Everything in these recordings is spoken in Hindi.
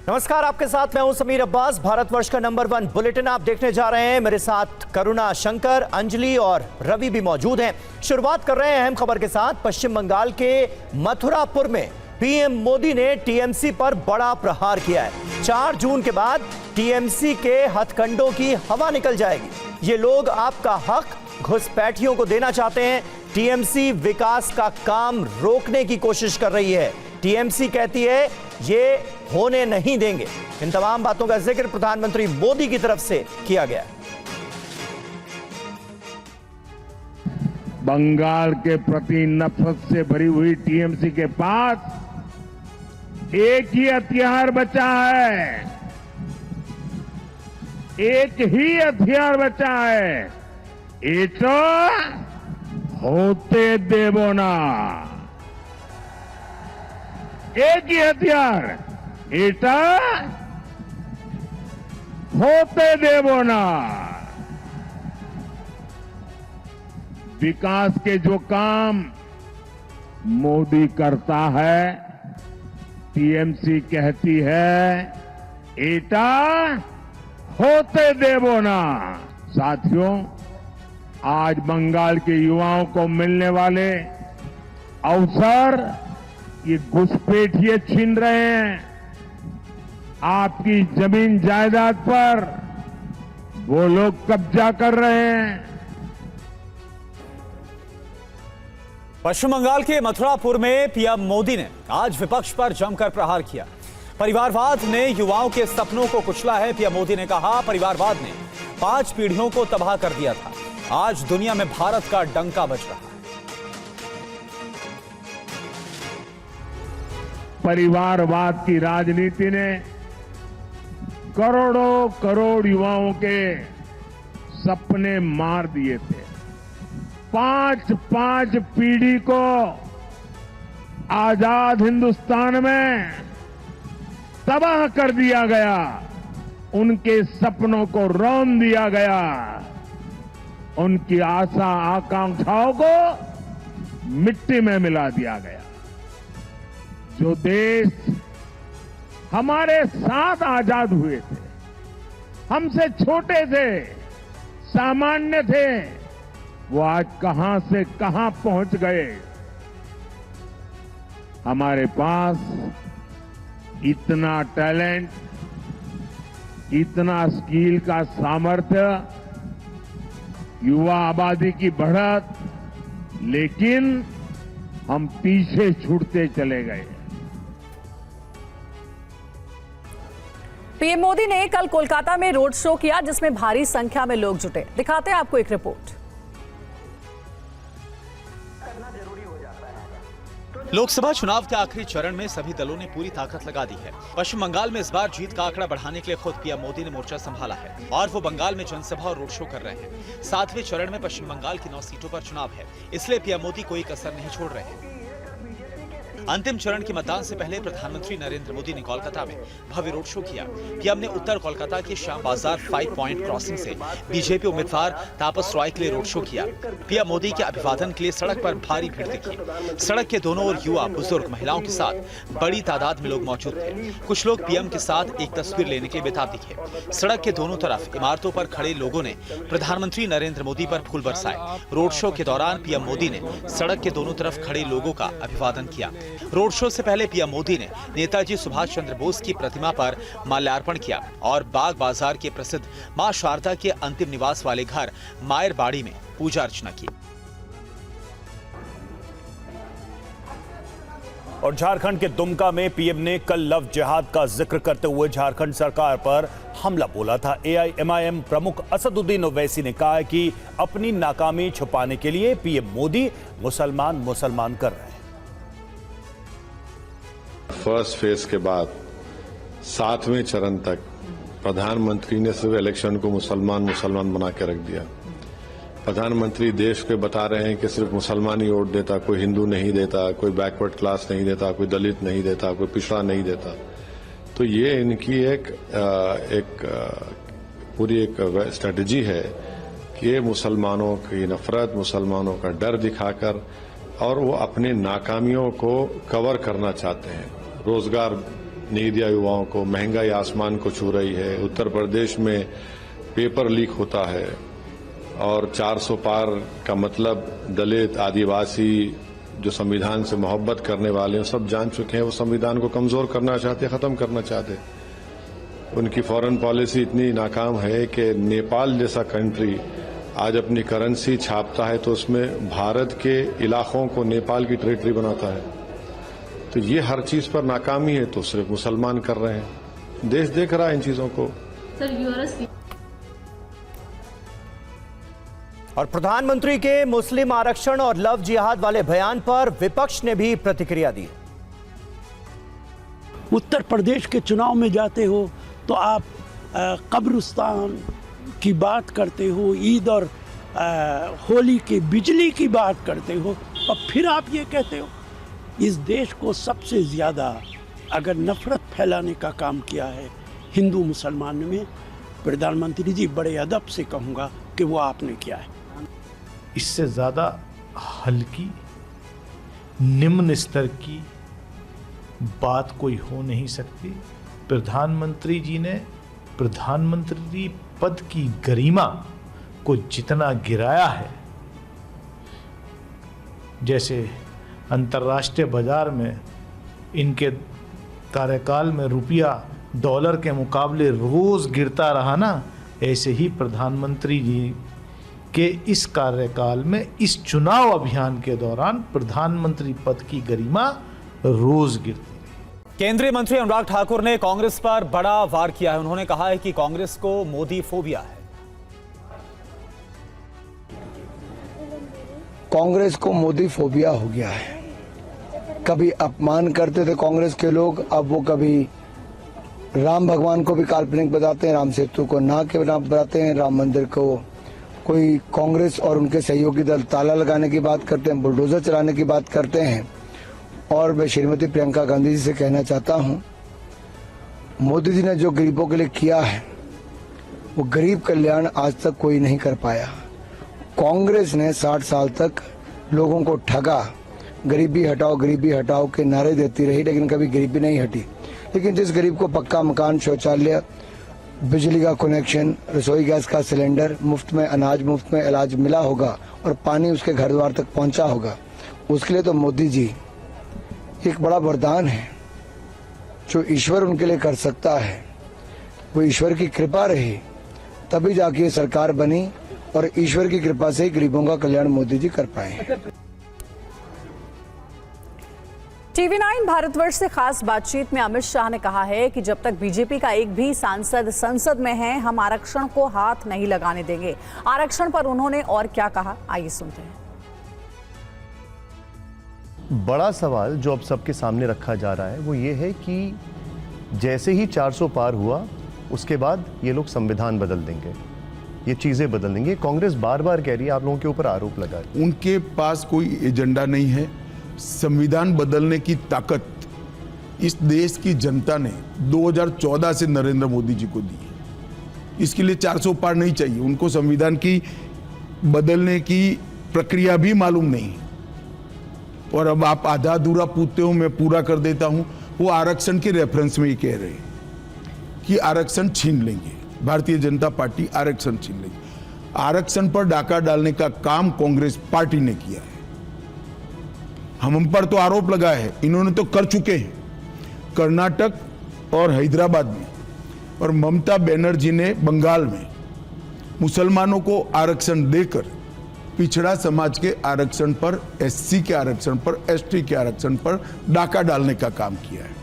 नमस्कार, आपके साथ मैं हूं समीर अब्बास। भारतवर्ष का नंबर 1 बुलेटिन आप देखने जा रहे हैं। मेरे साथ करुणा, शंकर, अंजलि और रवि भी मौजूद हैं। शुरुआत कर रहे हैं अहम खबर के साथ। पश्चिम बंगाल के मथुरापुर में पीएम मोदी ने टीएमसी पर बड़ा प्रहार किया है। 4 जून के बाद टीएमसी के हथकंडों की हवा निकल जाएगी। ये लोग आपका हक घुसपैठियों को देना चाहते हैं। टीएमसी विकास का काम रोकने की कोशिश कर रही है। टीएमसी कहती है ये होने नहीं देंगे। इन तमाम बातों का जिक्र प्रधानमंत्री मोदी की तरफ से किया गया। बंगाल के प्रति नफरत से भरी हुई टीएमसी के पास एक ही हथियार बचा है, एक ही हथियार बचा है, ये तो होते देवो ना। एक ही हथियार, एटा होते देवो ना। विकास के जो काम मोदी करता है, टीएमसी कहती है एटा होते देवो ना। साथियों, आज बंगाल के युवाओं को मिलने वाले अवसर ये घुसपैठिए छीन रहे हैं। आपकी जमीन जायदाद पर वो लोग कब्जा कर रहे हैं। पश्चिम बंगाल के मथुरापुर में पीएम मोदी ने आज विपक्ष पर जमकर प्रहार किया। परिवारवाद ने युवाओं के सपनों को कुचला है। पीएम मोदी ने कहा, परिवारवाद ने 5 पीढ़ियों को तबाह कर दिया था। आज दुनिया में भारत का डंका बज रहा है। परिवारवाद की राजनीति ने करोड़ों करोड़ युवाओं के सपने मार दिए थे। 5 पीढ़ी को आजाद हिंदुस्तान में तबाह कर दिया गया। उनके सपनों को रौंद दिया गया। उनकी आशा आकांक्षाओं को मिट्टी में मिला दिया गया। जो देश हमारे साथ आजाद हुए थे, हमसे छोटे थे, सामान्य थे, वो आज कहां से कहां पहुंच गए। हमारे पास इतना टैलेंट, इतना स्किल का सामर्थ्य, युवा आबादी की बढ़त, लेकिन हम पीछे छूटते चले गए। पीएम मोदी ने कल कोलकाता में रोड शो किया, जिसमें भारी संख्या में लोग जुटे। दिखाते हैं आपको एक रिपोर्ट। लोकसभा चुनाव के आखिरी चरण में सभी दलों ने पूरी ताकत लगा दी है। पश्चिम बंगाल में इस बार जीत का आंकड़ा बढ़ाने के लिए खुद पीएम मोदी ने मोर्चा संभाला है और वो बंगाल में जनसभा और रोड शो कर रहे हैं। 7वें चरण में पश्चिम बंगाल की 9 सीटों पर चुनाव है, इसलिए पीएम मोदी कोई कसर नहीं छोड़ रहे हैं। अंतिम चरण के मतदान से पहले प्रधानमंत्री नरेंद्र मोदी ने कोलकाता में भव्य रोड शो किया। पीएम ने उत्तर कोलकाता के श्याम बाजार 5 पॉइंट क्रॉसिंग से बीजेपी उम्मीदवार तापस रॉय के लिए रोड शो किया। पीएम मोदी के अभिवादन के लिए सड़क पर भारी भीड़ दिखी। सड़क के दोनों ओर युवा, बुजुर्ग, महिलाओं के साथ बड़ी तादाद में लोग मौजूद थे। कुछ लोग पीएम के साथ एक तस्वीर लेने के लिए बेताब दिखे। सड़क के दोनों तरफ इमारतों पर खड़े लोगों ने प्रधानमंत्री नरेंद्र मोदी पर फूल बरसाए। रोड शो के दौरान पीएम मोदी ने सड़क के दोनों तरफ खड़े लोगों का अभिवादन किया। रोड शो से पहले पीएम मोदी ने नेताजी सुभाष चंद्र बोस की प्रतिमा पर माल्यार्पण किया और बाग बाजार के प्रसिद्ध मां शारदा के अंतिम निवास वाले घर मायर बाड़ी में पूजा अर्चना की। और झारखंड के दुमका में पीएम ने कल लव जिहाद का जिक्र करते हुए झारखंड सरकार पर हमला बोला था। एआईएमआईएम प्रमुख असदुद्दीन ओवैसी ने कहा है कि अपनी नाकामी छुपाने के लिए पीएम मोदी मुसलमान कर रहे हैं। फर्स्ट फेज के बाद 7वें चरण तक प्रधानमंत्री ने सिर्फ इलेक्शन को मुसलमान बना के रख दिया। प्रधानमंत्री देश को बता रहे हैं कि सिर्फ मुसलमान ही वोट देता, कोई हिंदू नहीं देता, कोई बैकवर्ड क्लास नहीं देता, कोई दलित नहीं देता, कोई पिछड़ा नहीं देता। तो ये इनकी एक पूरी एक स्ट्रेटजी है कि ये मुसलमानों की नफरत, मुसलमानों का डर दिखाकर और वो अपने नाकामियों को कवर करना चाहते हैं। रोजगार नहीं दिया युवाओं को, महंगाई आसमान को छू रही है, उत्तर प्रदेश में पेपर लीक होता है और 400 पार का मतलब दलित, आदिवासी जो संविधान से मोहब्बत करने वाले हैं सब जान चुके हैं। वो संविधान को कमजोर करना चाहते, खत्म करना चाहते। उनकी फॉरेन पॉलिसी इतनी नाकाम है कि नेपाल जैसा कंट्री आज अपनी करेंसी छापता है तो उसमें भारत के इलाकों को नेपाल की टेरिटरी बनाता है। तो ये हर चीज पर नाकामी है तो सिर्फ मुसलमान कर रहे हैं। देश देख रहा है इन चीजों को। और प्रधानमंत्री के मुस्लिम आरक्षण और लव जिहाद वाले बयान पर विपक्ष ने भी प्रतिक्रिया दी। उत्तर प्रदेश के चुनाव में जाते हो तो आप कब्रिस्तान की बात करते हो, ईद और होली की बिजली की बात करते हो, और फिर आप ये कहते हो। इस देश को सबसे ज़्यादा अगर नफरत फैलाने का काम किया है हिंदू मुसलमान में, प्रधानमंत्री जी बड़े अदब से कहूँगा कि वो आपने किया है। इससे ज़्यादा हल्की निम्न स्तर की बात कोई हो नहीं सकती। प्रधानमंत्री जी ने प्रधानमंत्री पद की गरिमा को जितना गिराया है, जैसे अंतर्राष्ट्रीय बाजार में इनके कार्यकाल में रुपया डॉलर के मुकाबले रोज गिरता रहा ना, ऐसे ही प्रधानमंत्री जी के इस कार्यकाल में इस चुनाव अभियान के दौरान प्रधानमंत्री पद की गरिमा रोज गिरती। केंद्रीय मंत्री अनुराग ठाकुर ने कांग्रेस पर बड़ा वार किया है। उन्होंने कहा है कि कांग्रेस को मोदी फोबिया है। कांग्रेस को मोदी फोबिया हो गया है। कभी अपमान करते थे कांग्रेस के लोग, अब वो कभी राम भगवान को भी काल्पनिक बताते हैं, राम सेतु को ना के नाम बताते हैं, राम मंदिर को कोई कांग्रेस और उनके सहयोगी दल ताला लगाने की बात करते हैं, बुलडोजर चलाने की बात करते हैं। और मैं श्रीमती प्रियंका गांधी जी से कहना चाहता हूं, मोदी जी ने जो गरीबों के लिए किया है वो गरीब कल्याण आज तक कोई नहीं कर पाया। कांग्रेस ने 60 साल तक लोगों को ठगा, गरीबी हटाओ के नारे देती रही, लेकिन कभी गरीबी नहीं हटी। लेकिन जिस गरीब को पक्का मकान, शौचालय, बिजली का कनेक्शन, रसोई गैस का सिलेंडर, मुफ्त में अनाज, मुफ्त में इलाज मिला होगा और पानी उसके घर द्वार तक पहुंचा होगा, उसके लिए तो मोदी जी एक बड़ा वरदान है। जो ईश्वर उनके लिए कर सकता है वो ईश्वर की कृपा रही, तभी जाके ये सरकार बनी और ईश्वर की कृपा से ही गरीबों का कल्याण मोदी जी कर पाए। TV9 भारतवर्ष से खास बातचीत में अमित शाह ने कहा है कि जब तक बीजेपी का एक भी सांसद संसद में है, हम आरक्षण को हाथ नहीं लगाने देंगे। आरक्षण पर उन्होंने और क्या कहा, आइए सुनते हैं। बड़ा सवाल जो अब सबके सामने रखा जा रहा है वो ये है कि जैसे ही 400 पार हुआ उसके बाद ये लोग संविधान बदल देंगे, ये चीजें बदल देंगे। कांग्रेस बार बार कह रही है, आप लोगों के ऊपर आरोप लगा है। उनके पास कोई एजेंडा नहीं है। संविधान बदलने की ताकत इस देश की जनता ने 2014 से नरेंद्र मोदी जी को दी है। इसके लिए 400 पार नहीं चाहिए। उनको संविधान की बदलने की प्रक्रिया भी मालूम नहीं है। और अब आप आधा अधूरा पूछते हो, मैं पूरा कर देता हूं। वो आरक्षण के रेफरेंस में ही कह रहे हैं कि आरक्षण छीन लेंगे, भारतीय जनता पार्टी आरक्षण छीन लेगी। आरक्षण पर डाका डालने का काम कांग्रेस पार्टी ने किया है। हम पर तो आरोप लगा है, इन्होंने तो कर चुके हैं कर्नाटक और हैदराबाद में। और ममता बनर्जी ने बंगाल में मुसलमानों को आरक्षण देकर पिछड़ा समाज के आरक्षण पर, एससी के आरक्षण पर, एसटी के आरक्षण पर डाका डालने का काम किया है।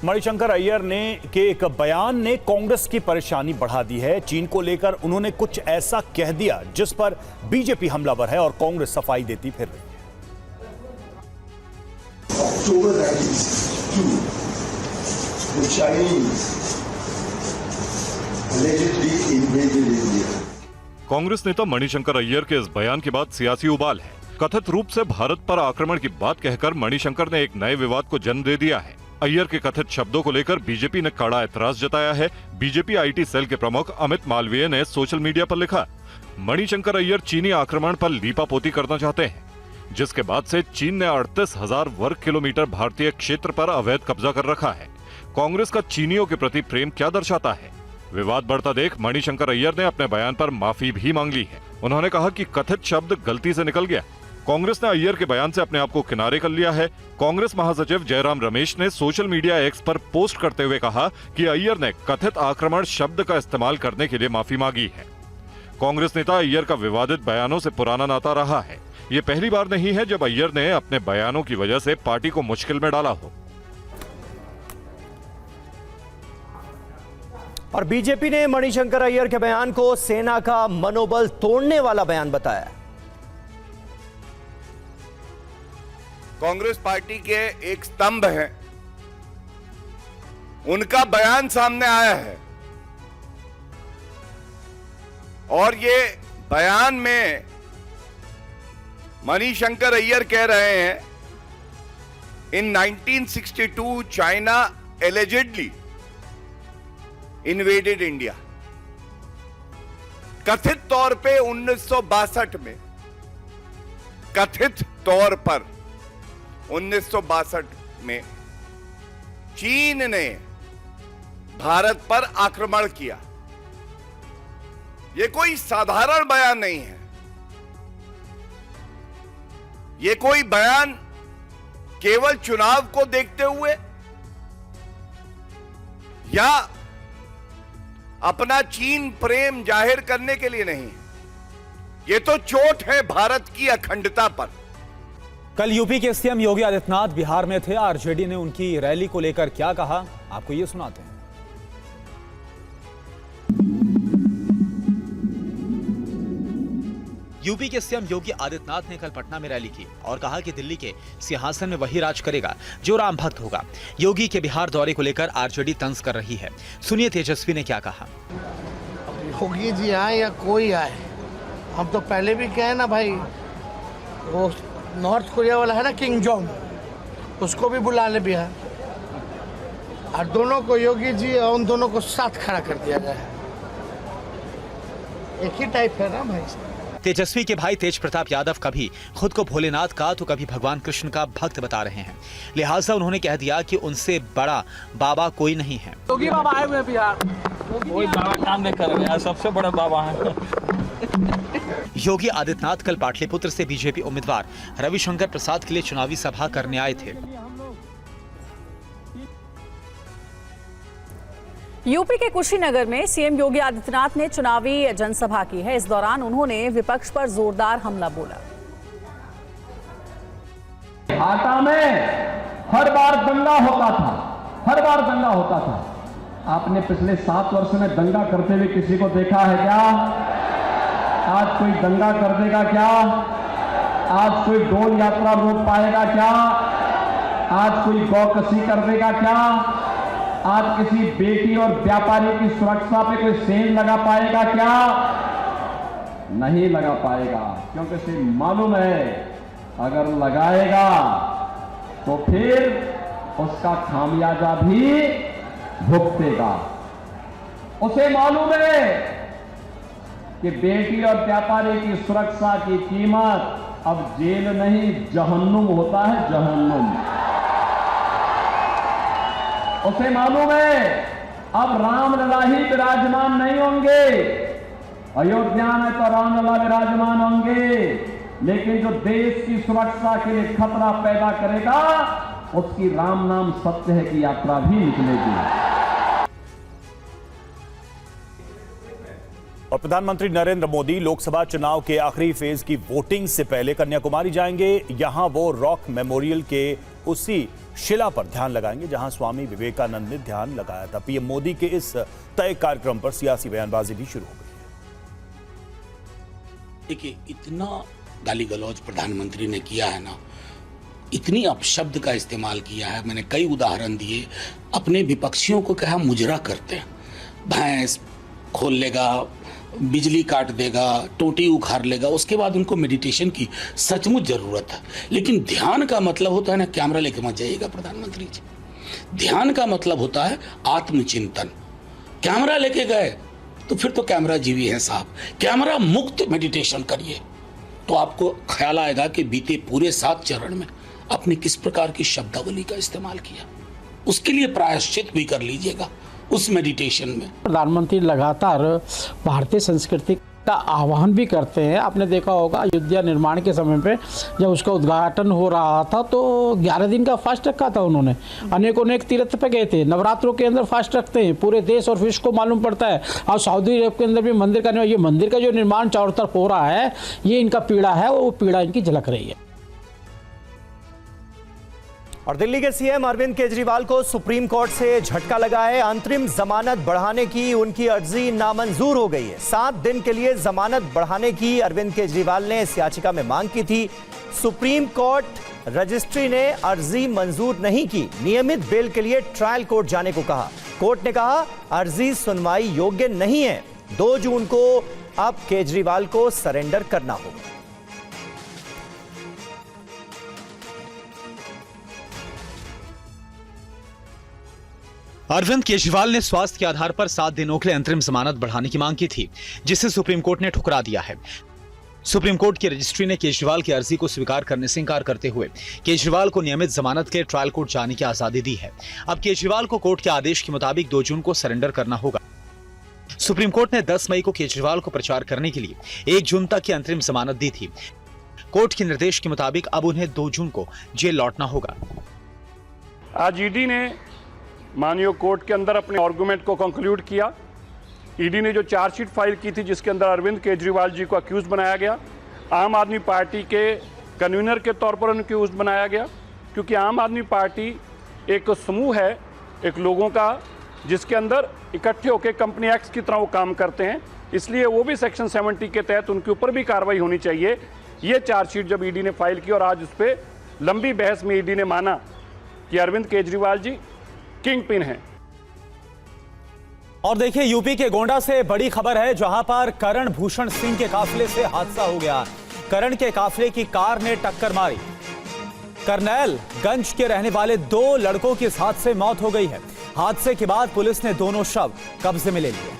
मणिशंकर अय्यर ने के एक बयान ने कांग्रेस की परेशानी बढ़ा दी है। चीन को लेकर उन्होंने कुछ ऐसा कह दिया जिस पर बीजेपी हमलावर है और कांग्रेस सफाई देती फिर रही है। October 1962, the Chinese allegedly invaded India. Congress नेता मणिशंकर अय्यर के इस बयान के बाद सियासी उबाल है। कथित रूप से भारत पर आक्रमण की बात कहकर मणिशंकर ने एक नए विवाद को जन्म दे दिया है। अय्यर के कथित शब्दों को लेकर बीजेपी ने कड़ा एतराज जताया है। बीजेपी आईटी सेल के प्रमुख अमित मालवीय ने सोशल मीडिया पर लिखा, मणिशंकर अय्यर चीनी आक्रमण पर लीपापोती करना चाहते हैं। जिसके बाद से चीन ने 38,000 वर्ग किलोमीटर भारतीय क्षेत्र पर अवैध कब्जा कर रखा है। कांग्रेस का चीनियों के प्रति प्रेम क्या दर्शाता है? विवाद बढ़ता देख मणिशंकर अय्यर ने अपने बयान पर माफी भी मांग ली है। उन्होंने कहा कि कथित शब्द गलती से निकल गया। कांग्रेस ने अय्यर के बयान से अपने आप को किनारे कर लिया है। कांग्रेस महासचिव जयराम रमेश ने सोशल मीडिया एक्स पर पोस्ट करते हुए कहा कि अय्यर ने कथित आक्रमण शब्द का इस्तेमाल करने के लिए माफी मांगी है। कांग्रेस नेता अय्यर का विवादित बयानों से पुराना नाता रहा है। ये पहली बार नहीं है जब अय्यर ने अपने बयानों की वजह से पार्टी को मुश्किल में डाला हो। और बीजेपी ने मणिशंकर अय्यर के बयान को सेना का मनोबल तोड़ने वाला बयान बताया। कांग्रेस पार्टी के एक स्तंभ हैं, उनका बयान सामने आया है और ये बयान में मणिशंकर अय्यर कह रहे हैं इन 1962 चाइना एलिजिडली इन्वेडेड इंडिया। कथित तौर पे 1962 में, कथित तौर पर 1962 में चीन ने भारत पर आक्रमण किया। यह कोई साधारण बयान नहीं है। यह कोई बयान केवल चुनाव को देखते हुए या अपना चीन प्रेम जाहिर करने के लिए नहीं। यह तो चोट है भारत की अखंडता पर। कल यूपी के सीएम योगी आदित्यनाथ बिहार में थे। आरजेडी ने उनकी रैली को लेकर क्या कहा, आपको ये सुनाते हैं। यूपी के सीएम योगी आदित्यनाथ ने कल पटना में रैली की और कहा कि दिल्ली के सिंहासन में वही राज करेगा जो राम भक्त होगा। योगी के बिहार दौरे को लेकर आरजेडी तंज कर रही है। सुनिए तेजस्वी ने क्या कहा। योगी जी आए या कोई आए, हम तो पहले भी कहे ना भाई, वो नॉर्थ कोरिया वाला है ना किंग जोंग, उसको भी बुला ले बिहार और दोनों को, योगी जी और उन दोनों को साथ खड़ा कर दिया जाए। एक ही टाइप है ना भाई। तेजस्वी के भाई तेज प्रताप यादव कभी खुद को भोलेनाथ का तो कभी भगवान कृष्ण का भक्त बता रहे हैं। लिहाजा उन्होंने कह दिया कि उनसे बड़ा बाबा कोई नहीं है। योगी बाबा आए हुए बिहार, कोई बाबा काम नहीं कर रहे हैं, सबसे बड़े बाबा हैं। योगी आदित्यनाथ कल पाटलिपुत्र से बीजेपी उम्मीदवार रविशंकर प्रसाद के लिए चुनावी सभा करने आए थे। यूपी के कुशीनगर में सीएम योगी आदित्यनाथ ने चुनावी जनसभा की है। इस दौरान उन्होंने विपक्ष पर जोरदार हमला बोला। आटा में हर बार दंगा होता था, हर बार दंगा होता था। आपने पिछले 7 वर्ष में दंगा करते हुए किसी को देखा है क्या? आज कोई दंगा कर देगा क्या? आज कोई डोल यात्रा रोक पाएगा क्या? आज कोई गौकसी कर देगा क्या? आज किसी बेटी और व्यापारी की सुरक्षा पे कोई सेंध लगा पाएगा क्या? नहीं लगा पाएगा, क्योंकि उसे मालूम है अगर लगाएगा तो फिर उसका खामियाजा भी भुगतेगा। उसे मालूम है कि बेटी और व्यापारी की सुरक्षा की कीमत अब जेल नहीं जहन्नुम होता है, जहन्नुम। उसे मालूम है अब रामलला ही विराजमान नहीं होंगे। अयोध्या में तो रामलला विराजमान होंगे, लेकिन जो देश की सुरक्षा के लिए खतरा पैदा करेगा उसकी राम नाम सत्य है की यात्रा भी निकलेगी। और प्रधानमंत्री नरेंद्र मोदी लोकसभा चुनाव के आखिरी फेज की वोटिंग से पहले कन्याकुमारी जाएंगे। यहां वो रॉक मेमोरियल के उसी शिला पर ध्यान लगाएंगे जहां स्वामी विवेकानंद ने ध्यान लगाया था। पीएम मोदी के इस तय कार्यक्रम पर सियासी बयानबाजी भी शुरू हो गई है। देखिए, इतना गाली गलौज प्रधानमंत्री ने किया है ना, इतनी अपशब्द का इस्तेमाल किया है। मैंने कई उदाहरण दिए। अपने विपक्षियों को कहा मुजरा करते हैं, भैंस खोल लेगा, बिजली काट देगा, टोटी उखाड़ लेगा, उसके बाद उनको मेडिटेशन की सचमुच जरूरत है। लेकिन ध्यान का मतलब होता है ना, कैमरा लेके मत जाइएगा प्रधानमंत्री जी। ध्यान का मतलब होता है आत्मचिंतन। कैमरा लेके गए तो फिर तो कैमरा जीवी है साहब। कैमरा मुक्त मेडिटेशन करिए, तो आपको ख्याल आएगा कि बीते पूरे 7 चरण में आपने किस प्रकार की शब्दावली का इस्तेमाल किया। उसके लिए प्रायश्चित भी कर लीजिएगा उस मेडिटेशन में। प्रधानमंत्री लगातार भारतीय संस्कृति का आह्वान भी करते हैं। आपने देखा होगा अयोध्या निर्माण के समय पे जब उसका उद्घाटन हो रहा था तो 11 दिन का फास्ट रखा था उन्होंने। अनेक तीर्थ पे गए थे, नवरात्रों के अंदर फास्ट रखते हैं, पूरे देश और विश्व को मालूम पड़ता है। और सऊदी अरब के अंदर भी मंदिर का ये मंदिर का जो निर्माण चारों तरफ हो रहा है, ये इनका पीड़ा है, वो पीड़ा इनकी झलक रही है। और दिल्ली के सीएम अरविंद केजरीवाल को सुप्रीम कोर्ट से झटका लगा है। अंतरिम जमानत बढ़ाने की उनकी अर्जी नामंजूर हो गई है। 7 दिन के लिए जमानत बढ़ाने की अरविंद केजरीवाल ने इस याचिका में मांग की थी। सुप्रीम कोर्ट रजिस्ट्री ने अर्जी मंजूर नहीं की। नियमित बेल के लिए ट्रायल कोर्ट जाने को कहा। कोर्ट ने कहा अर्जी सुनवाई योग्य नहीं है। 2 जून को अब केजरीवाल को सरेंडर करना होगा। अरविंद केजरीवाल ने स्वास्थ्य के आधार पर 7 दिनों के लिए अंतरिम जमानत बढ़ाने की मांग की थी, जिसे सुप्रीम कोर्ट ने ठुकरा दिया है। सुप्रीम कोर्ट की रजिस्ट्री ने केजरीवाल की अर्जी को स्वीकार करने से इंकार करते हुए केजरीवाल को नियमित जमानत के ट्रायल कोर्ट जाने की आजादी दी है। अब केजरीवाल को कोर्ट के आदेश के मुताबिक 2 जून को सरेंडर करना होगा। सुप्रीम कोर्ट ने 10 मई को केजरीवाल को प्रचार करने के लिए 1 जून तक की अंतरिम जमानत दी थी। कोर्ट के निर्देश के मुताबिक अब उन्हें 2 जून को जेल लौटना होगा। आज ईडी ने माननीय कोर्ट के अंदर अपने आर्गुमेंट को कंक्लूड किया। ईडी ने जो चार्जशीट फाइल की थी जिसके अंदर अरविंद केजरीवाल जी को अक्यूज बनाया गया, आम आदमी पार्टी के कन्वीनर के तौर पर उनको अक्यूज बनाया गया, क्योंकि आम आदमी पार्टी एक समूह है, एक लोगों का, जिसके अंदर इकट्ठे होकर कंपनी एक्ट की तरह वो काम करते हैं। इसलिए वो भी सेक्शन 70 के तहत उनके ऊपर भी कार्रवाई होनी चाहिए। ये चार्जशीट जब ईडी ने फाइल की और आज उस पर लंबी बहस में ईडी ने माना कि अरविंद केजरीवाल जी किंग पिन है। और देखिए यूपी के गोंडा से बड़ी खबर है, जहां पर करण भूषण सिंह के काफिले से हादसा हो गया। करण के काफिले की कार ने टक्कर मारी। करनैल गंज के रहने वाले 2 लड़कों की इस हादसे में मौत हो गई है। हादसे के बाद पुलिस ने दोनों शव कब्जे में ले लिए।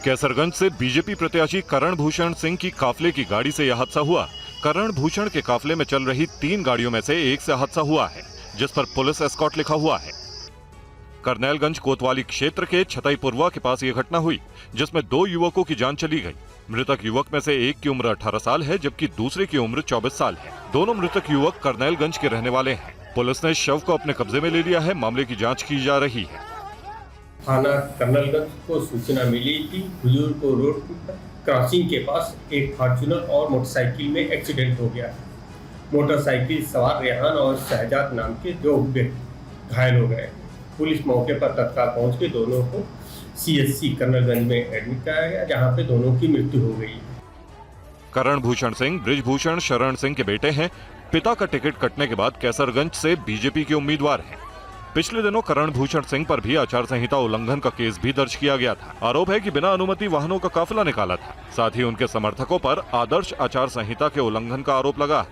कैसरगंज से बीजेपी प्रत्याशी करण भूषण सिंह की काफिले की गाड़ी से यह हादसा हुआ। करण भूषण के काफिले में चल रही 3 गाड़ियों में से एक से हादसा हुआ है, जिस पर पुलिस एस्कॉर्ट लिखा हुआ है। करनैलगंज कोतवाली क्षेत्र के छतईपुरवा के पास यह घटना हुई, जिसमें 2 युवकों की जान चली गई। मृतक युवक में से एक की उम्र 18 साल है, जबकि दूसरे की उम्र 24 साल है। दोनों मृतक युवक करनैलगंज के रहने वाले हैं। पुलिस ने शव को अपने कब्जे में ले लिया है। मामले की जाँच की जा रही है। थाना करनैलगंज को सूचना मिली कि हुजूरपुर रोड क्रॉसिंग के पास एक फॉर्च्यूनर और मोटरसाइकिल में एक्सीडेंट हो गया। मोटरसाइकिल सवार रेहान और शहजाद नाम के 2 व्यक्ति घायल हो गए। पुलिस मौके पर तत्काल पहुंच के दोनों को CHC करनैलगंज में एडमिट कराया गया, जहां पे दोनों की मृत्यु हो गई। करण भूषण सिंह बृजभूषण शरण सिंह के बेटे हैं। पिता का टिकट कटने के बाद कैसरगंज से बीजेपी के उम्मीदवार हैं। पिछले दिनों करण भूषण सिंह पर भी आचार संहिता उल्लंघन का केस भी दर्ज किया गया था। आरोप है कि बिना अनुमति वाहनों का काफिला निकाला था। साथ ही उनके समर्थकों पर आदर्श आचार संहिता के उल्लंघन का आरोप लगा।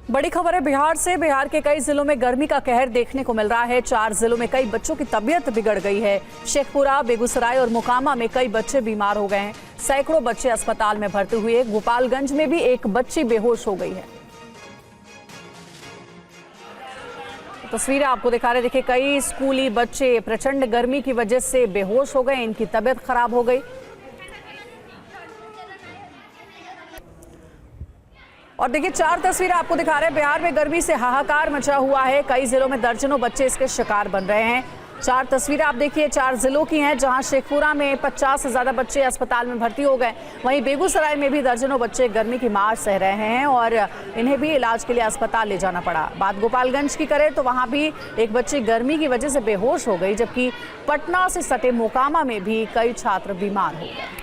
बड़ी खबर है बिहार से। बिहार के कई जिलों में गर्मी का कहर देखने को मिल रहा है। 4 जिलों में कई बच्चों की तबीयत बिगड़ गई है। शेखपुरा, बेगूसराय और मोकामा में कई बच्चे बीमार हो गए हैं। सैकड़ों बच्चे अस्पताल में भर्ती हुए। गोपालगंज में भी एक बच्ची बेहोश हो गई है। तस्वीरें आपको दिखा रहे। देखिए कई स्कूली बच्चे प्रचंड गर्मी की वजह से बेहोश हो गए, इनकी तबीयत खराब हो गई। और देखिए 4 तस्वीरें आपको दिखा रहे हैं। बिहार में गर्मी से हाहाकार मचा हुआ है। कई जिलों में दर्जनों बच्चे इसके शिकार बन रहे हैं। 4 तस्वीरें आप देखिए 4 जिलों की हैं, जहां शेखपुरा में 50 से ज्यादा बच्चे अस्पताल में भर्ती हो गए। वहीं बेगूसराय में भी दर्जनों बच्चे गर्मी की मार सह रहे हैं और इन्हें भी इलाज के लिए अस्पताल ले जाना पड़ा। बात गोपालगंज की करें तो वहां भी एक बच्ची गर्मी की वजह से बेहोश हो गई, जबकि पटना से सटे मोकामा में भी कई छात्र बीमार हो गए।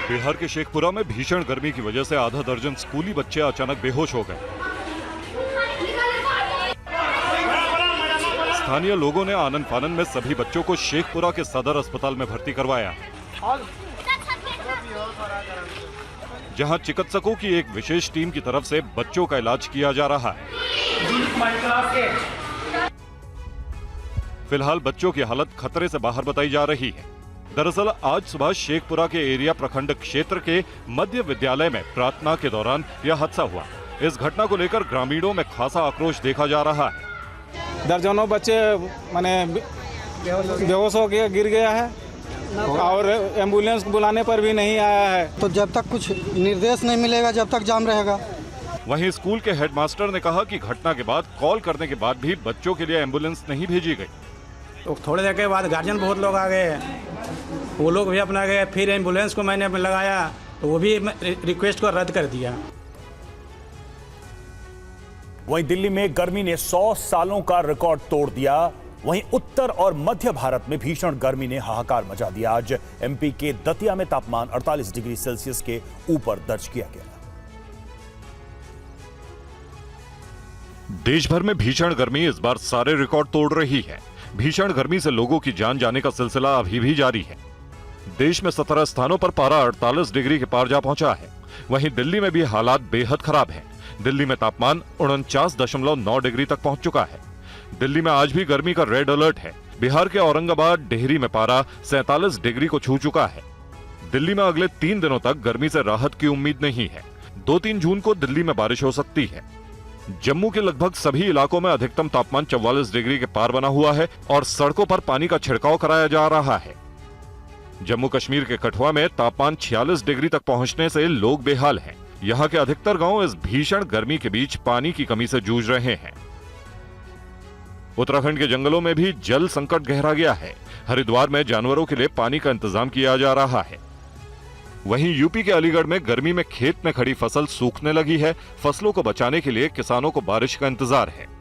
बिहार के शेखपुरा में भीषण गर्मी की वजह से आधा दर्जन स्कूली बच्चे अचानक बेहोश हो गए। स्थानीय लोगों ने आनन फानन में सभी बच्चों को शेखपुरा के सदर अस्पताल में भर्ती करवाया, जहां चिकित्सकों की एक विशेष टीम की तरफ से बच्चों का इलाज किया जा रहा है। फिलहाल बच्चों की हालत खतरे से बाहर बताई जा रही है। दरअसल आज सुबह शेखपुरा के एरिया प्रखंड क्षेत्र के मध्य विद्यालय में प्रार्थना के दौरान यह हादसा हुआ। इस घटना को लेकर ग्रामीणों में खासा आक्रोश देखा जा रहा है। दर्जनों बच्चे माने बेहोश हो गया, गिर गया है और एम्बुलेंस बुलाने पर भी नहीं आया है। तो जब तक कुछ निर्देश नहीं मिलेगा, जब तक जाम रहेगा। वहीं स्कूल के हेडमास्टर ने कहा कि घटना के बाद कॉल करने के बाद भी बच्चों के लिए एम्बुलेंस नहीं भेजी गई। तो थोड़ी देर के बाद गार्जियन बहुत लोग आ गए, वो लोग भी अपना गए, फिर एम्बुलेंस को मैंने लगाया तो वो भी रिक्वेस्ट को रद्द कर दिया। वहीं दिल्ली में गर्मी ने 100 सालों का रिकॉर्ड तोड़ दिया। वहीं उत्तर और मध्य भारत में भीषण गर्मी ने हाहाकार मचा दिया। आज एमपी के दतिया में तापमान 48 डिग्री सेल्सियस के ऊपर दर्ज किया गया। देश भर में भीषण गर्मी इस बार सारे रिकॉर्ड तोड़ रही है। भीषण गर्मी से लोगों की जान जाने का सिलसिला अभी भी जारी है। देश में 17 स्थानों पर पारा 48 डिग्री के पार जा पहुंचा है। वहीं दिल्ली में भी हालात बेहद खराब हैं। दिल्ली में तापमान 49.9 डिग्री तक पहुंच चुका है। दिल्ली में आज भी गर्मी का रेड अलर्ट है। बिहार के औरंगाबाद डेहरी में पारा 47 डिग्री को छू चुका है। दिल्ली में अगले 3 दिनों तक गर्मी से राहत की उम्मीद नहीं है। 2-3 जून को दिल्ली में बारिश हो सकती है। जम्मू के लगभग सभी इलाकों में अधिकतम तापमान 44 डिग्री के पार बना हुआ है और सड़कों पर पानी का छिड़काव कराया जा रहा है। जम्मू कश्मीर के कठुआ में तापमान 46 डिग्री तक पहुंचने से लोग बेहाल हैं। यहाँ के अधिकतर गांव इस भीषण गर्मी के बीच पानी की कमी से जूझ रहे हैं। उत्तराखंड के जंगलों में भी जल संकट गहरा गया है। हरिद्वार में जानवरों के लिए पानी का इंतजाम किया जा रहा है। वहीं यूपी के अलीगढ़ में गर्मी में खेत में खड़ी फसल सूखने लगी है। फसलों को बचाने के लिए किसानों को बारिश का इंतजार है।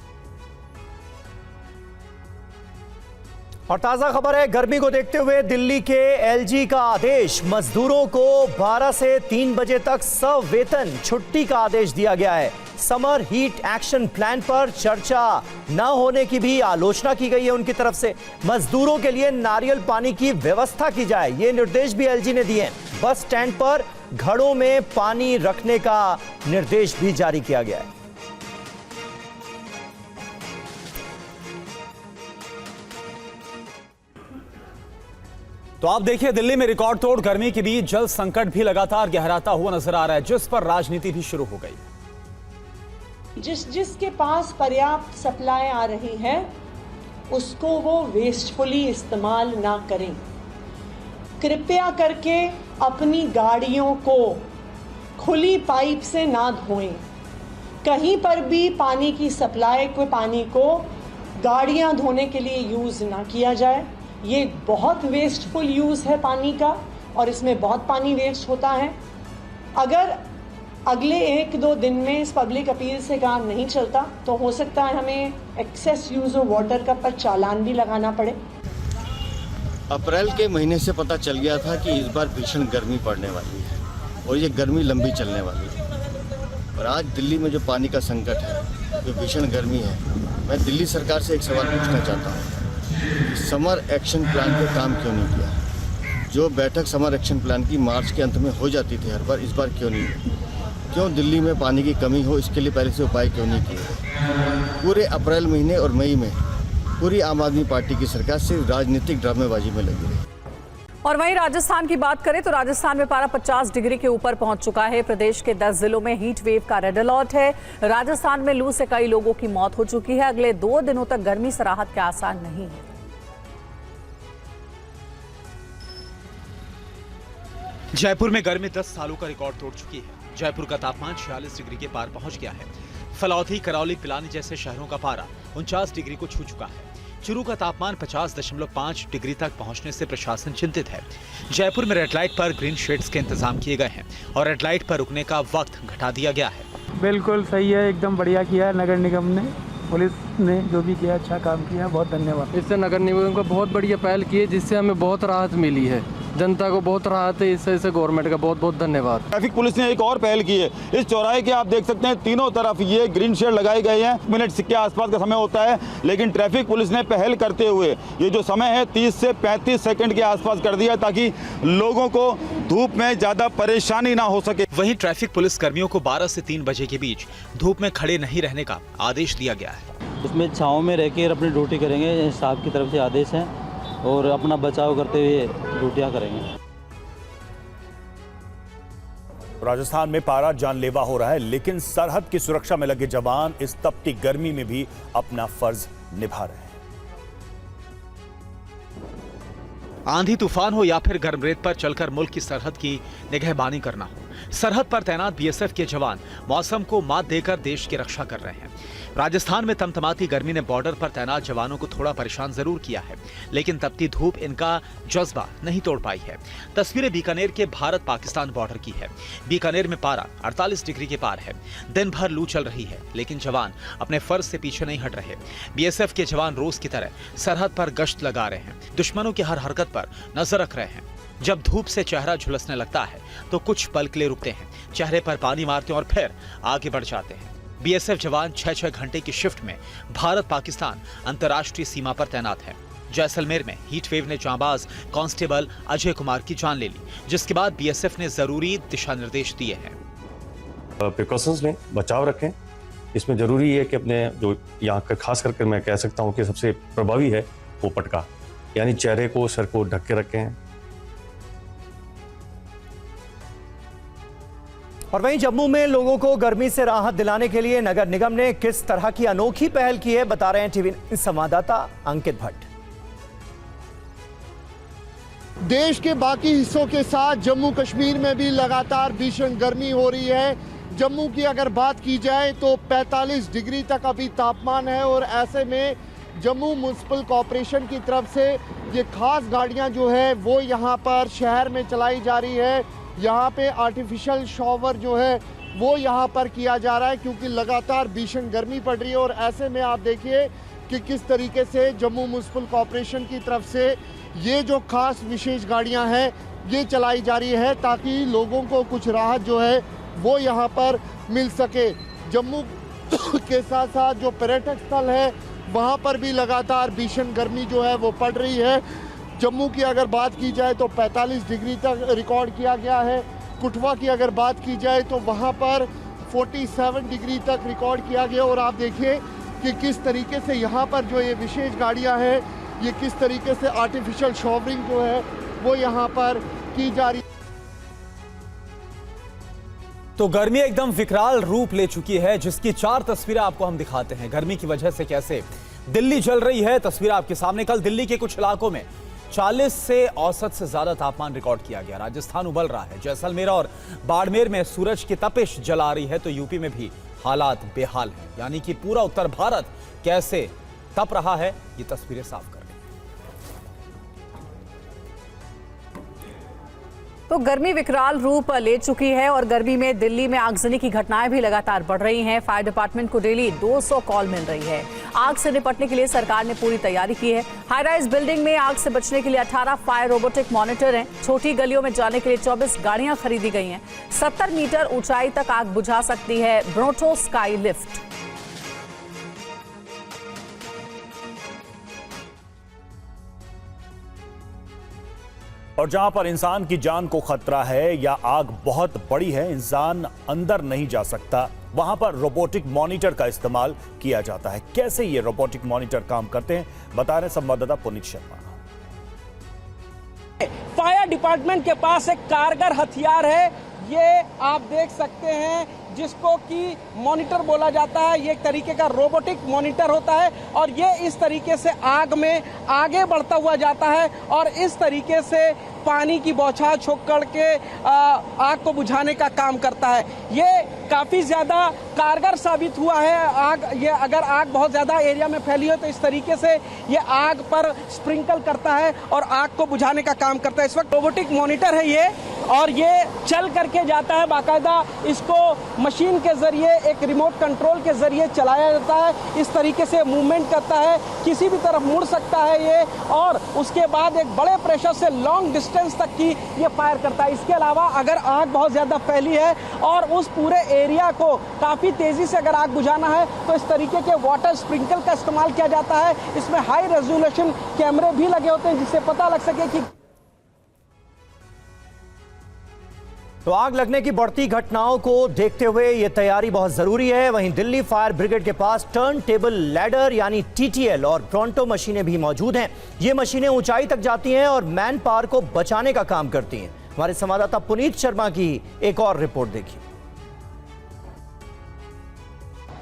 और ताजा खबर है, गर्मी को देखते हुए दिल्ली के एलजी का आदेश, मजदूरों को 12 से 3 बजे तक सवेतन छुट्टी का आदेश दिया गया है। समर हीट एक्शन प्लान पर चर्चा न होने की भी आलोचना की गई है उनकी तरफ से। मजदूरों के लिए नारियल पानी की व्यवस्था की जाए, ये निर्देश भी एलजी ने दिए हैं। बस स्टैंड पर घड़ों में पानी रखने का निर्देश भी जारी किया गया है। तो आप देखिए, दिल्ली में रिकॉर्ड तोड़ गर्मी के बीच जल संकट भी लगातार गहराता हुआ नजर आ रहा है, जिस पर राजनीति भी शुरू हो गई। जिसके पास पर्याप्त सप्लाई आ रही है उसको वो वेस्टफुली इस्तेमाल ना करें। कृपया करके अपनी गाड़ियों को खुली पाइप से ना धोएं। कहीं पर भी पानी की सप्लाई को, पानी को गाड़ियां धोने के लिए यूज ना किया जाए। ये बहुत वेस्टफुल यूज है पानी का और इसमें बहुत पानी वेस्ट होता है। अगर अगले 1-2 दिन में इस पब्लिक अपील से काम नहीं चलता तो हो सकता है हमें एक्सेस यूज ऑफ वाटर का पर चालान भी लगाना पड़े। अप्रैल के महीने से पता चल गया था कि इस बार भीषण गर्मी पड़ने वाली है और ये गर्मी लंबी चलने वाली है। और आज दिल्ली में जो पानी का संकट है, जो भीषण गर्मी है, मैं दिल्ली सरकार से एक सवाल पूछना चाहता हूँ, समर एक्शन प्लान पे काम क्यों नहीं किया? जो बैठक समर एक्शन प्लान की मार्च के अंत में हो जाती थी हर बार, इस बार क्यों नहीं हुई? क्यों दिल्ली में पानी की कमी हो, इसके लिए पहले से उपाय क्यों नहीं किए? पूरे अप्रैल महीने और मई में पूरी आम आदमी पार्टी की सरकार सिर्फ राजनीतिक ड्रामेबाजी में लगी रही। और वहीं राजस्थान की बात करें तो राजस्थान में पारा 50 डिग्री के ऊपर पहुंच चुका है। प्रदेश के 10 जिलों में हीट वेव का रेड अलर्ट है। राजस्थान में लू से कई लोगों की मौत हो चुकी है। अगले 2 दिनों तक गर्मी से राहत के आसार नहीं है। जयपुर में गर्मी 10 सालों का रिकॉर्ड तोड़ चुकी है। जयपुर का तापमान 46 डिग्री के पार पहुंच गया है। फलौदी, करौली, पिलानी जैसे शहरों का पारा 49 डिग्री को छू चुका है। चूरू का तापमान 50.5 डिग्री तक पहुंचने से प्रशासन चिंतित है। जयपुर में रेड लाइट पर ग्रीन शेड्स के इंतजाम किए गए हैं और रेड लाइट पर रुकने का वक्त घटा दिया गया है। बिल्कुल सही है, एकदम बढ़िया किया है नगर निगम ने, पुलिस ने जो भी किया अच्छा काम किया, बहुत धन्यवाद। इससे नगर निगम को बहुत बढ़िया पहल की है, जिससे हमें बहुत राहत मिली है, जनता को बहुत राहत है। इससे गवर्नमेंट का बहुत बहुत धन्यवाद। ट्रैफिक पुलिस ने एक और पहल की है। इस चौराहे के आप देख सकते हैं तीनों तरफ ये ग्रीन शेड लगाए गए हैं। मिनट के आसपास का समय होता है, लेकिन ट्रैफिक पुलिस ने पहल करते हुए ये जो समय है 30 से 35 सेकंड के आसपास कर दिया, ताकि लोगों को धूप में ज्यादा परेशानी ना हो सके। वहीं ट्रैफिक पुलिस कर्मियों को 12 से 3 बजे के बीच धूप में खड़े नहीं रहने का आदेश दिया गया है। उसमें छाँव में रह कर अपनी ड्यूटी करेंगे, साहब की तरफ से आदेश हैं, और अपना बचाव करते हुए ड्यूटियाँ करेंगे। राजस्थान में पारा जानलेवा हो रहा है, लेकिन सरहद की सुरक्षा में लगे जवान इस तपती गर्मी में भी अपना फर्ज निभा रहे हैं। आंधी तूफान हो या फिर गर्म रेत पर चलकर मुल्क की सरहद की निगहबानी करना हो, सरहद पर तैनात बीएसएफ के जवान मौसम को मात देकर देश की रक्षा कर रहे हैं। राजस्थान में तमतमाती गर्मी ने बॉर्डर पर तैनात जवानों को थोड़ा परेशान जरूर किया है, लेकिन तपती धूप इनका जज्बा नहीं तोड़ पाई है। तस्वीरें बीकानेर के भारत पाकिस्तान बॉर्डर की है। बीकानेर में पारा 48 डिग्री के पार है। दिन भर लू चल रही है, लेकिन जवान अपने फर्ज से पीछे नहीं हट रहे। बीएसएफ के जवान रोज की तरह सरहद पर गश्त लगा रहे हैं, दुश्मनों की हर हरकत पर नजर रख रहे हैं। जब धूप से चेहरा झुलसने लगता है तो कुछ पल के लिए रुकते हैं, चेहरे पर पानी मारते हैं और फिर आगे बढ़ जाते हैं। बीएसएफ जवान 6-6 घंटे की शिफ्ट में भारत पाकिस्तान अंतर्राष्ट्रीय सीमा पर तैनात है। जैसलमेर में हीट वेव ने जांबाज कांस्टेबल अजय कुमार की जान ले ली, जिसके बाद बीएसएफ ने जरूरी दिशा निर्देश दिए हैं। प्रिकॉशंस लें, बचाव रखें। इसमें जरूरी है कि अपने जो यहाँ का खास करके मैं कह सकता हूँ कि सबसे प्रभावी है वो पटका, यानी चेहरे को, सर को ढक के रखें। और वहीं जम्मू में लोगों को गर्मी से राहत दिलाने के लिए नगर निगम ने किस तरह की अनोखी पहल की है, बता रहे हैं टीवी संवाददाता अंकित भट्ट। देश के बाकी हिस्सों के साथ जम्मू कश्मीर में भी लगातार भीषण गर्मी हो रही है। जम्मू की अगर बात की जाए तो 45 डिग्री तक अभी तापमान है, और ऐसे में जम्मू म्युनिसिपल कॉरपोरेशन की तरफ से ये खास गाड़ियां जो है वो यहाँ पर शहर में चलाई जा रही है। यहाँ पे आर्टिफिशियल शॉवर जो है वो यहाँ पर किया जा रहा है, क्योंकि लगातार भीषण गर्मी पड़ रही है। और ऐसे में आप देखिए कि किस तरीके से जम्मू म्युनिसिपल कॉरपोरेशन की तरफ से ये जो खास विशेष गाड़ियाँ हैं ये चलाई जा रही है, ताकि लोगों को कुछ राहत जो है वो यहाँ पर मिल सके। जम्मू के साथ साथ जो पर्यटक स्थल है वहाँ पर भी लगातार भीषण गर्मी जो है वो पड़ रही है। जम्मू की अगर बात की जाए तो 45 डिग्री तक रिकॉर्ड किया गया है। कुटवा की अगर बात की जाए तो वहाँ पर 47 डिग्री तक रिकॉर्ड किया गया। और आप देखिए कि किस तरीके से यहाँ पर जो ये विशेष गाड़ियाँ हैं ये किस तरीके से आर्टिफिशियल शॉवरिंग जो है वो यहाँ पर की जा रही है। तो गर्मी एकदम विकराल रूप ले चुकी है, जिसकी 4 तस्वीरें आपको हम दिखाते हैं। गर्मी की वजह से कैसे दिल्ली जल रही है, तस्वीर आपके सामने। कल दिल्ली के कुछ इलाकों में 40 से औसत से ज्यादा तापमान रिकॉर्ड किया गया। राजस्थान उबल रहा है। जैसलमेर और बाड़मेर में सूरज की तपिश जला रही है, तो यूपी में भी हालात बेहाल हैं। यानी कि पूरा उत्तर भारत कैसे तप रहा है, ये तस्वीरें साफ कर रही हैं। तो गर्मी विकराल रूप ले चुकी है, और गर्मी में दिल्ली में आगजनी की घटनाएं भी लगातार बढ़ रही हैं। फायर डिपार्टमेंट को डेली 200 कॉल मिल रही है। आग से निपटने के लिए सरकार ने पूरी तैयारी की है। हाई राइज बिल्डिंग में आग से बचने के लिए 18 फायर रोबोटिक मॉनिटर हैं। छोटी गलियों में जाने के लिए 24 गाड़ियां खरीदी गई हैं। 70 मीटर ऊंचाई तक आग बुझा सकती है ब्रोटो स्काई लिफ्ट। और जहां पर इंसान की जान को खतरा है या आग बहुत बड़ी है, इंसान अंदर नहीं जा सकता, वहां पर रोबोटिक मॉनिटर का इस्तेमाल किया जाता है। कैसे ये रोबोटिक मॉनिटर काम करते हैं, बता रहे संवाददाता पुनीत शर्मा। फायर डिपार्टमेंट के पास एक कारगर हथियार है, ये आप देख सकते हैं, जिसको कि मॉनिटर बोला जाता है। ये एक तरीके का रोबोटिक मॉनिटर होता है, और ये इस तरीके से आग में आगे बढ़ता हुआ जाता है, और इस तरीके से पानी की बौछार छोड़ करके आग को बुझाने का काम करता है। ये काफ़ी ज़्यादा कारगर साबित हुआ है। ये अगर आग बहुत ज़्यादा एरिया में फैली हो तो इस तरीके से ये आग पर स्प्रिंकल करता है और आग को बुझाने का काम करता है। इस वक्त रोबोटिक मॉनिटर है ये, और ये चल करके जाता है। बाकायदा इसको मशीन के जरिए, एक रिमोट कंट्रोल के जरिए चलाया जाता है। इस तरीके से मूवमेंट करता है, किसी भी तरफ मुड़ सकता है ये, और उसके बाद एक बड़े प्रेशर से लॉन्ग डिस्टेंस तक की ये फायर करता है। इसके अलावा अगर आग बहुत ज़्यादा फैली है और उस पूरे एरिया को काफ़ी तेज़ी से अगर आग बुझाना है तो इस तरीके के वाटर स्प्रिंकल का इस्तेमाल किया जाता है। इसमें हाई रेजोल्यूशन कैमरे भी लगे होते हैं, जिससे पता लग सके कि तो आग लगने की बढ़ती घटनाओं को देखते हुए ये तैयारी बहुत जरूरी है। वहीं दिल्ली फायर ब्रिगेड के पास टर्न टेबल लैडर यानी टीटीएल और प्रोंटो मशीनें भी मौजूद हैं। ये मशीनें ऊंचाई तक जाती हैं और मैन पावर को बचाने का काम करती हैं। हमारे संवाददाता पुनीत शर्मा की एक और रिपोर्ट देखिए।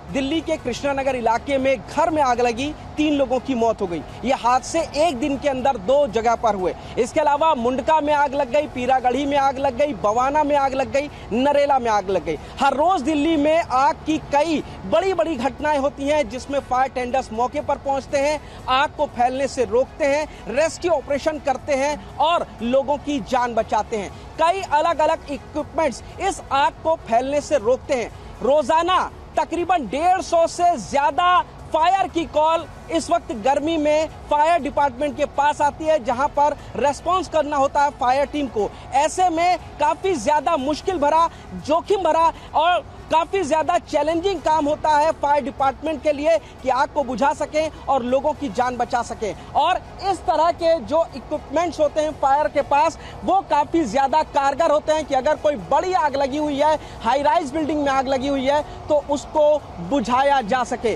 दिल्ली के कृष्णानगर इलाके में घर में आग लगी, 3 लोगों की मौत हो गई। ये हादसे एक दिन के अंदर 2 जगह पर हुए। इसके अलावा मुंडका में आग लग गई, पीरागढ़ी में आग लग गई, बवाना में आग लग गई, नरेला में आग लग गई। हर रोज दिल्ली में आग की कई बड़ी बड़ी घटनाएं होती हैं, जिसमें फायर टेंडर्स मौके पर पहुंचते हैं, आग को फैलने से रोकते हैं, रेस्क्यू ऑपरेशन करते हैं और लोगों की जान बचाते हैं। कई अलग अलग इक्विपमेंट्स इस आग को फैलने से रोकते हैं। रोजाना तकरीबन 150 से ज्यादा फायर की कॉल इस वक्त गर्मी में फायर डिपार्टमेंट के पास आती है, जहां पर रेस्पॉन्स करना होता है फायर टीम को। ऐसे में काफी ज्यादा मुश्किल भरा, जोखिम भरा और काफी ज्यादा चैलेंजिंग काम होता है फायर डिपार्टमेंट के लिए कि आग को बुझा सकें और लोगों की जान बचा सकें। और इस तरह के जो इक्विपमेंट्स होते हैं फायर के पास, वो काफी ज्यादा कारगर होते हैं कि अगर कोई बड़ी आग लगी हुई है, हाई राइज बिल्डिंग में आग लगी हुई है, तो उसको बुझाया जा सके।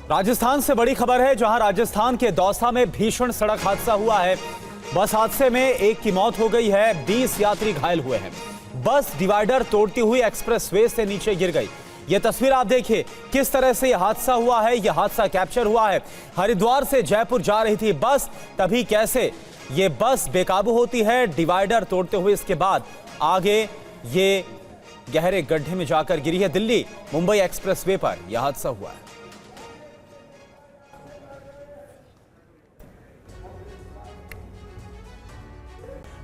राजस्थान से बड़ी खबर है, जहां राजस्थान के दौसा में भीषण सड़क हादसा हुआ है। बस हादसे में एक की मौत हो गई है, 20 यात्री घायल हुए हैं। बस डिवाइडर तोड़ती हुई एक्सप्रेसवे से नीचे गिर गई। यह तस्वीर आप देखिए किस तरह से यह हादसा हुआ है। यह हादसा कैप्चर हुआ है, हरिद्वार से जयपुर जा रही थी बस, तभी कैसे ये बस बेकाबू होती है, डिवाइडर तोड़ते हुए इसके बाद आगे ये गहरे गड्ढे में जाकर गिरी है। दिल्ली मुंबई एक्सप्रेसवे पर यह हादसा हुआ है।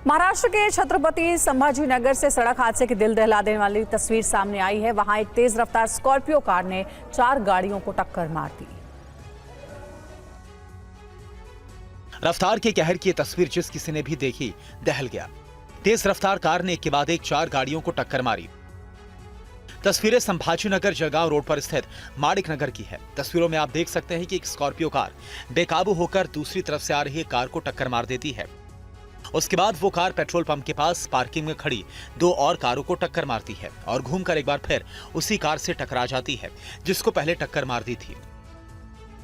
महाराष्ट्र के छत्रपति संभाजीनगर से सड़क हादसे की दिल दहला देने वाली तस्वीर सामने आई है। वहां एक तेज रफ्तार स्कॉर्पियो कार ने 4 गाड़ियों को टक्कर मार दी। रफ्तार के कहर की तस्वीर जिस किसी ने भी देखी दहल गया। तेज रफ्तार कार ने एक के बाद एक 4 गाड़ियों को टक्कर मारी। तस्वीरें संभाजीनगर जलगांव रोड पर स्थित माणिक नगर की है। तस्वीरों में आप देख सकते हैं कि एक स्कॉर्पियो कार बेकाबू होकर दूसरी तरफ से आ रही कार को टक्कर मार देती है। उसके बाद वो कार पेट्रोल पंप के पास पार्किंग में खड़ी 2 और कारों को टक्कर मारती है और घूमकर एक बार फिर उसी कार से टकरा जाती है जिसको पहले टक्कर मार दी थी।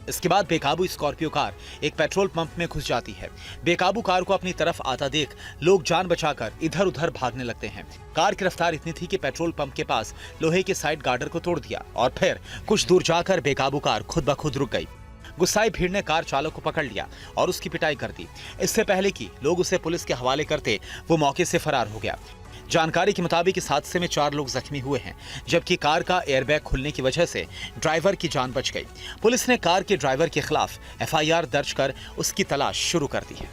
इसके बाद बेकाबू स्कॉर्पियो कार एक पेट्रोल पंप में घुस जाती है। बेकाबू कार को अपनी तरफ आता देख लोग जान बचाकर इधर उधर भागने लगते हैं। कार की रफ्तार इतनी थी कि पेट्रोल पंप के पास लोहे के साइड गार्डर को तोड़ दिया और फिर कुछ दूर जाकर बेकाबू कार खुद ब खुद रुक गई। गुस्साई भीड़ ने कार चालक को पकड़ लिया और उसकी पिटाई कर दी। इससे पहले कि लोग उसे पुलिस के हवाले करते, वो मौके से फरार हो गया। जानकारी के मुताबिक इस हादसे में 4 लोग जख्मी हुए हैं, जबकि कार का एयरबैग खुलने की वजह से ड्राइवर की जान बच गई। पुलिस ने कार के ड्राइवर के खिलाफ FIR दर्ज कर उसकी तलाश शुरू कर दी है।